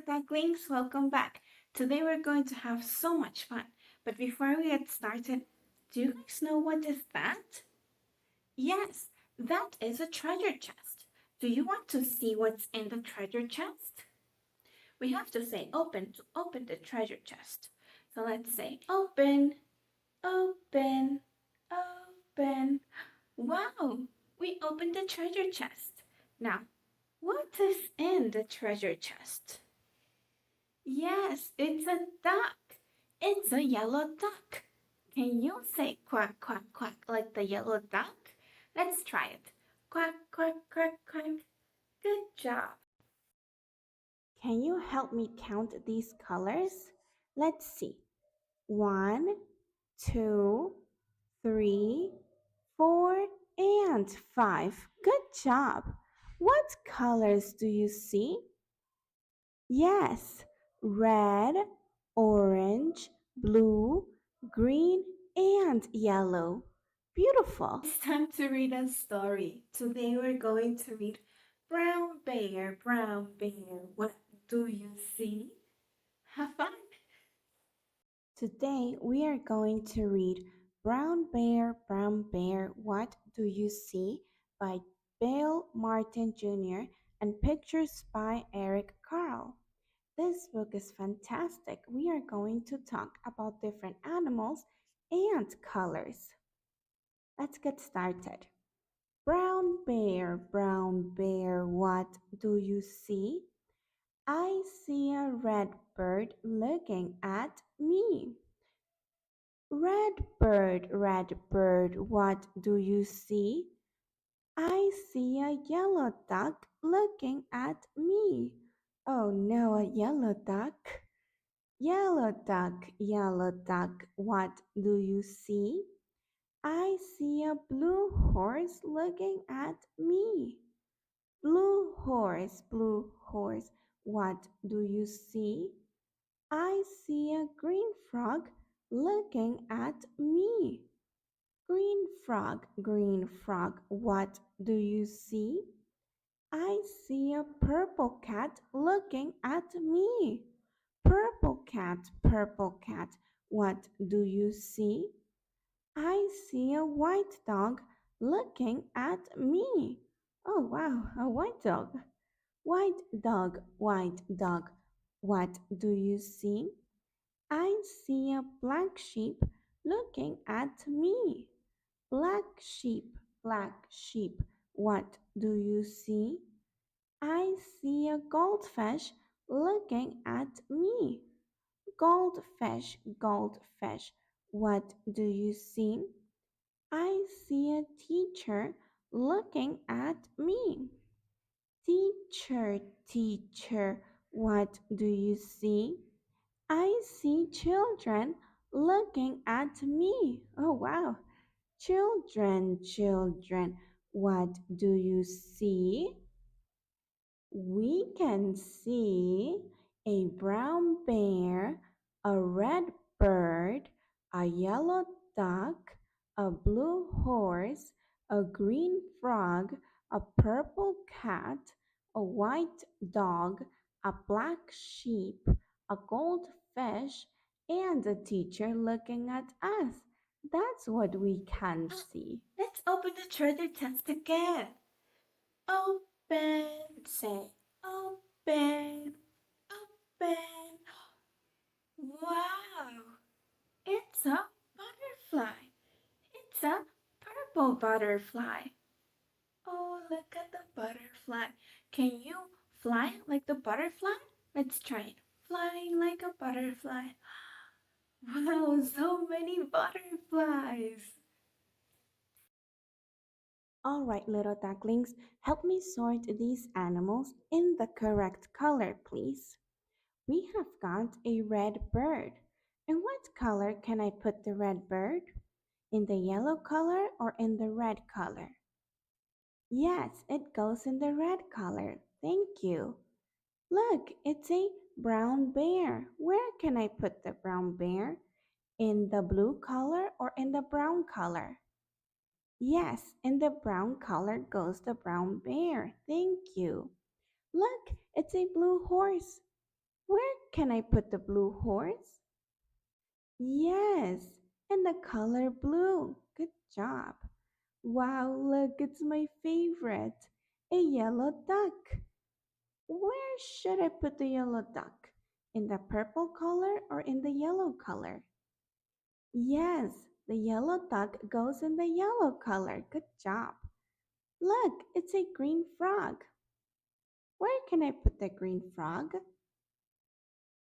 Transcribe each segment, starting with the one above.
ducklings, welcome back. Today we're going to have so much fun. But before we get started, do you guys know what is that? Yes, that is a treasure chest. Do you want to see what's in the treasure chest? We have to say open to open the treasure chest. So let's say open, open, open. Wow, we opened the treasure chest. Now, what is in the treasure chest? Yes, it's a duck. It's a yellow duck. Can you say quack, quack, quack like the yellow duck? Let's try it. Quack, quack, quack, quack. Good job. Can you help me count these colors? Let's see. 1, 2, 3, 4, and 5. Good job. What colors do you see? Yes, red, orange, blue, green, and yellow. Beautiful. It's time to read a story. Today we're going to read Brown Bear, Brown Bear, what do you see? Have fun. Today we are going to read Brown Bear, What Do You See by Bill Martin Jr. and pictures by Eric Carle. This book is fantastic. We are going to talk about different animals and colors. Let's get started. Brown bear, what do you see? I see a red bird looking at me. Red bird, what do you see? I see a yellow duck looking at me. Oh no, a yellow duck. Yellow duck, what do you see? I see a blue horse looking at me. Blue horse, what do you see? I see a green frog looking at me. Green frog, what do you see? I see a purple cat looking at me. Purple cat, what do you see? I see a white dog looking at me. Oh wow, a white dog. White dog, what do you see? I see a black sheep looking at me. Black sheep, what do you see? I see a goldfish looking at me. Goldfish, what do you see? I see a teacher looking at me. Teacher, what do you see? I see children looking at me. Oh wow. Children, what do you see? We can see a brown bear, a red bird, a yellow duck, a blue horse, a green frog, a purple cat, a white dog, a black sheep, a goldfish, and a teacher looking at us. That's what we can see. Let's open the treasure chest again. Open, say open, open. Wow, it's a butterfly. It's a purple butterfly. Oh, look at the butterfly. Can you fly like the butterfly? Let's try it. Flying like a butterfly. Wow, so many butterflies. All right, little ducklings, help me sort these animals in the correct color, please. We have got a red bird. In what color can I put the red bird? In the yellow color or in the red color? Yes, it goes in the red color. Thank you. Look, it's a brown bear. Where can I put the brown bear? In the blue color or in the brown color? Yes, in the brown color goes the brown bear. Thank you. Look, it's a blue horse. Where can I put the blue horse? Yes, in the color blue. Good job. Wow, look, it's my favorite. A yellow duck. Where should I put the yellow duck? In the purple color or in the yellow color? Yes, the yellow duck goes in the yellow color. Good job. Look, it's a green frog. Where can I put the green frog?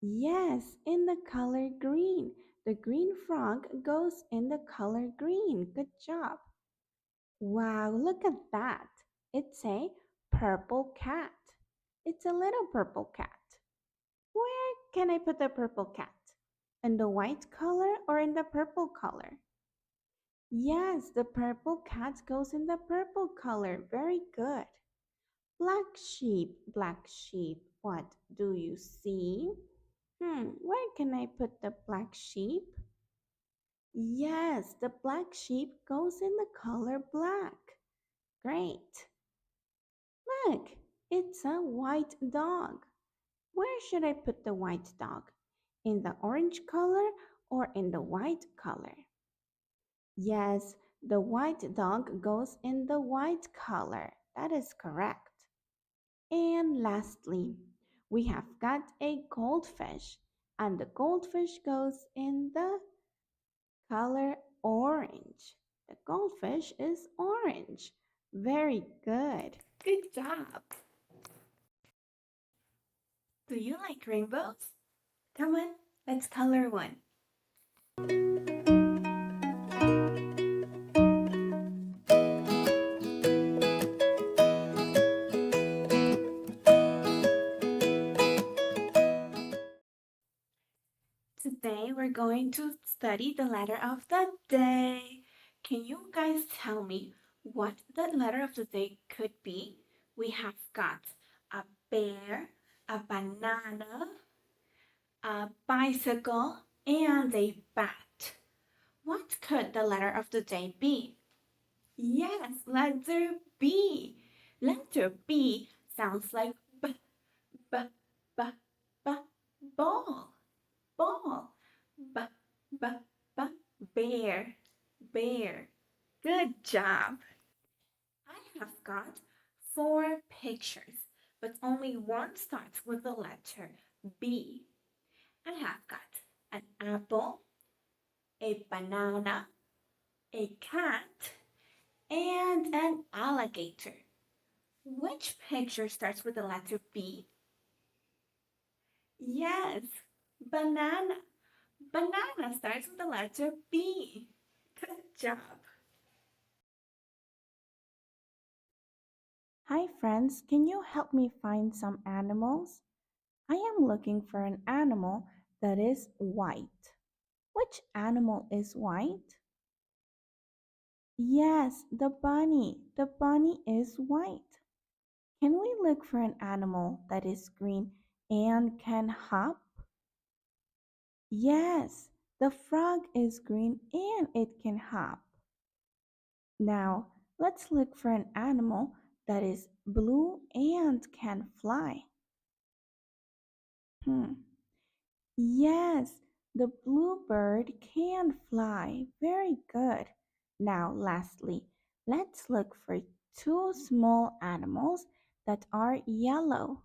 Yes, in the color green. The green frog goes in the color green. Good job. Wow, look at that. It's a purple cat. It's a little purple cat. Where can I put the purple cat? In the white color or in the purple color? Yes, the purple cat goes in the purple color. Very good. Black sheep, what do you see? Where can I put the black sheep? Yes, the black sheep goes in the color black. Great. Look, it's a white dog. Where should I put the white dog? In the orange color or in the white color? Yes, the white dog goes in the white color. That is correct. And lastly, we have got a goldfish, and the goldfish goes in the color orange. The goldfish is orange. Very good. Good job. Do you like rainbows? Come on, let's color one. Today we're going to study the letter of the day. Can you guys tell me what the letter of the day could be? We have got a bear, a banana, a bicycle, and a bat. What could the letter of the day be? Yes, letter B. Letter B sounds like b, b, b, b, ball, ball, b, b, b, bear, bear. Good job. I have got four pictures, but only one starts with the letter B. I have got an apple, a banana, a cat, and an alligator. Which picture starts with the letter B? Yes, banana. Banana starts with the letter B. Good job. Hi, friends. Can you help me find some animals? I am looking for an animal that is white. Which animal is white? Yes, the bunny. The bunny is white. Can we look for an animal that is green and can hop? Yes, the frog is green and it can hop. Now, let's look for an animal that is blue and can fly. Hmm. Yes, the bluebird can fly. Very good. Now, lastly, let's look for two small animals that are yellow.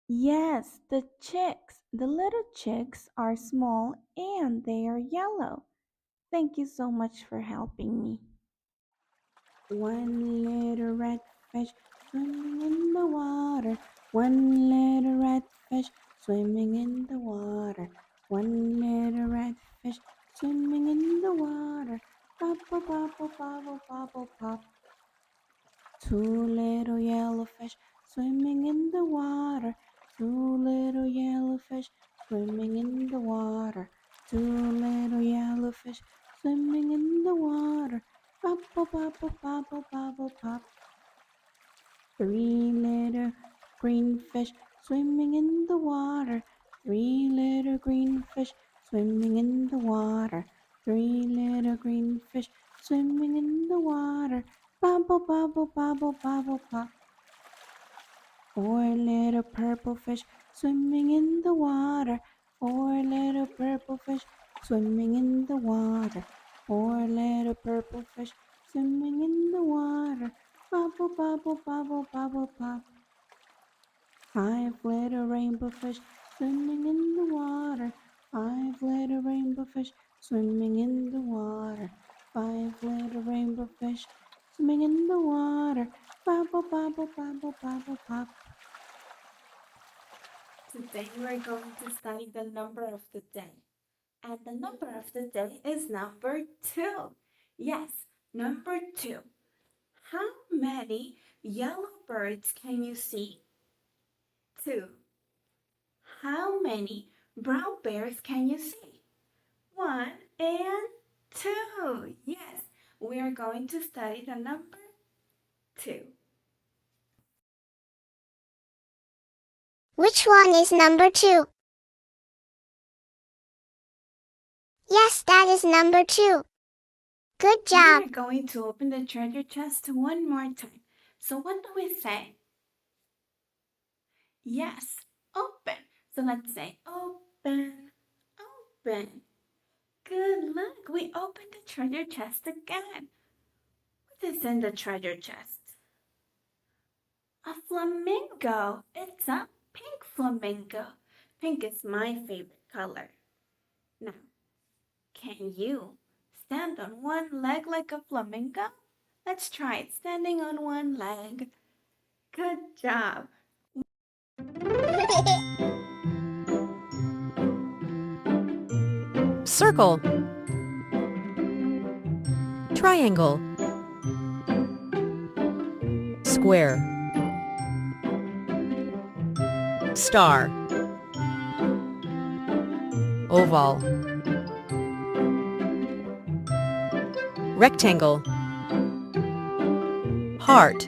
Yes, the chicks. The little chicks are small and they are yellow. Thank you so much for helping me. One little red fish swimming in the water. One little red fish swimming in the water. One little red fish swimming in the water. Bubble, bubble, bubble, bubble, pop. Two little yellow fish swimming in the water. Two little yellow fish swimming in the water. Two little yellow fish swimming in the water. Bubble, bubble, bubble, bubble, pop. Three little green fish swimming in the water. Three little green fish swimming in the water. Three little green fish swimming in the water. Bubble, bubble, bubble, bubble, pop. Four little purple fish swimming in the water. Four little purple fish swimming in the water. Four little purple fish swimming in the water. Bubble, bubble, bubble, bubble, pop. Five little rainbow fish swimming in the water. Five little rainbow fish swimming in the water. Five little rainbow fish swimming in the water. Bubble, bubble, bubble, bubble, pop. Today we're going to study the number of the day. And the number of the day is number 2. Yes, number 2. How many yellow birds can you see? 2. How many brown bears can you see? 1 and 2. Yes, we are going to study the number 2. Which one is number 2? Yes, that is number 2. Good job. We are going to open the treasure chest one more time. So what do we say? Yes, open. So let's say open, open. Good luck. We opened the treasure chest again. What is in the treasure chest? A flamingo. It's a pink flamingo. Pink is my favorite color. Now, can you stand on one leg like a flamingo? Let's try it. Standing on one leg. Good job. Circle, triangle, square, star, oval, rectangle, heart,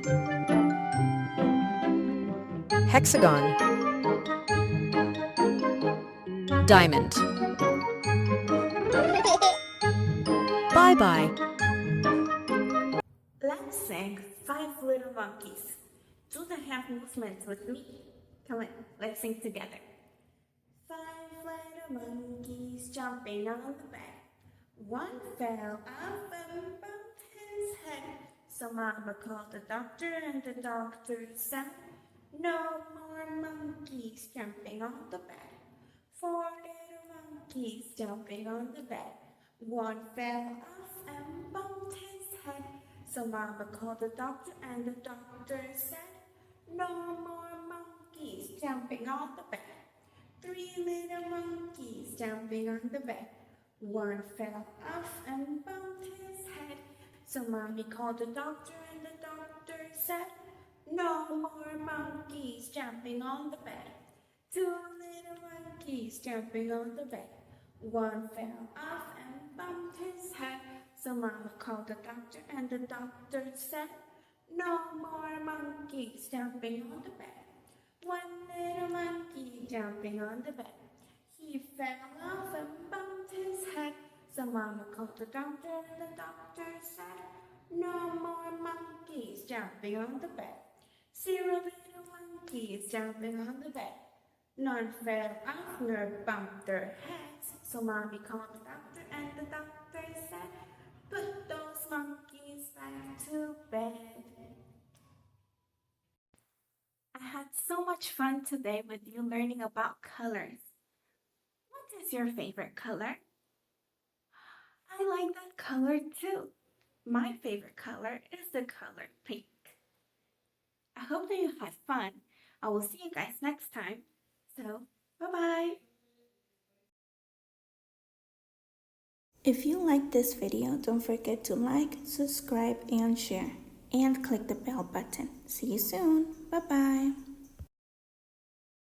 hexagon, diamond. Bye-bye. Let's sing 5 Little Monkeys. Do the hand movements with me. Come on, let's sing together. 5 little monkeys jumping on the bed. One fell off and bumped his head. So Mama called the doctor and the doctor said, no more monkeys jumping on the bed. 4 little monkeys jumping on the bed. One fell off and bumped his head. So Mama called the doctor and the doctor said, no more monkeys jumping on the bed. 3 little monkeys jumping on the bed. One fell off and bumped his head. So Mommy called the doctor and the doctor said, no more monkeys jumping on the bed. 2 little monkeys jumping on the bed. One fell off and bumped his head. So Mama called the doctor and the doctor said, no more monkeys jumping on the bed. 1 little monkey jumping on the bed. He fell off and bumped his head. So Mama called the doctor and the doctor said, no more monkeys jumping on the bed. 0 little monkeys jumping on the bed. None fell off nor bumped their heads. So Mommy called the doctor and the doctor said, put those monkeys back to bed. I had so much fun today with you learning about colors. What is your favorite color? I like that color too. My favorite color is the color pink. I hope that you had fun. I will see you guys next time. So, bye-bye. If you like this video, don't forget to like, subscribe, and share. And click the bell button. See you soon. Bye-bye.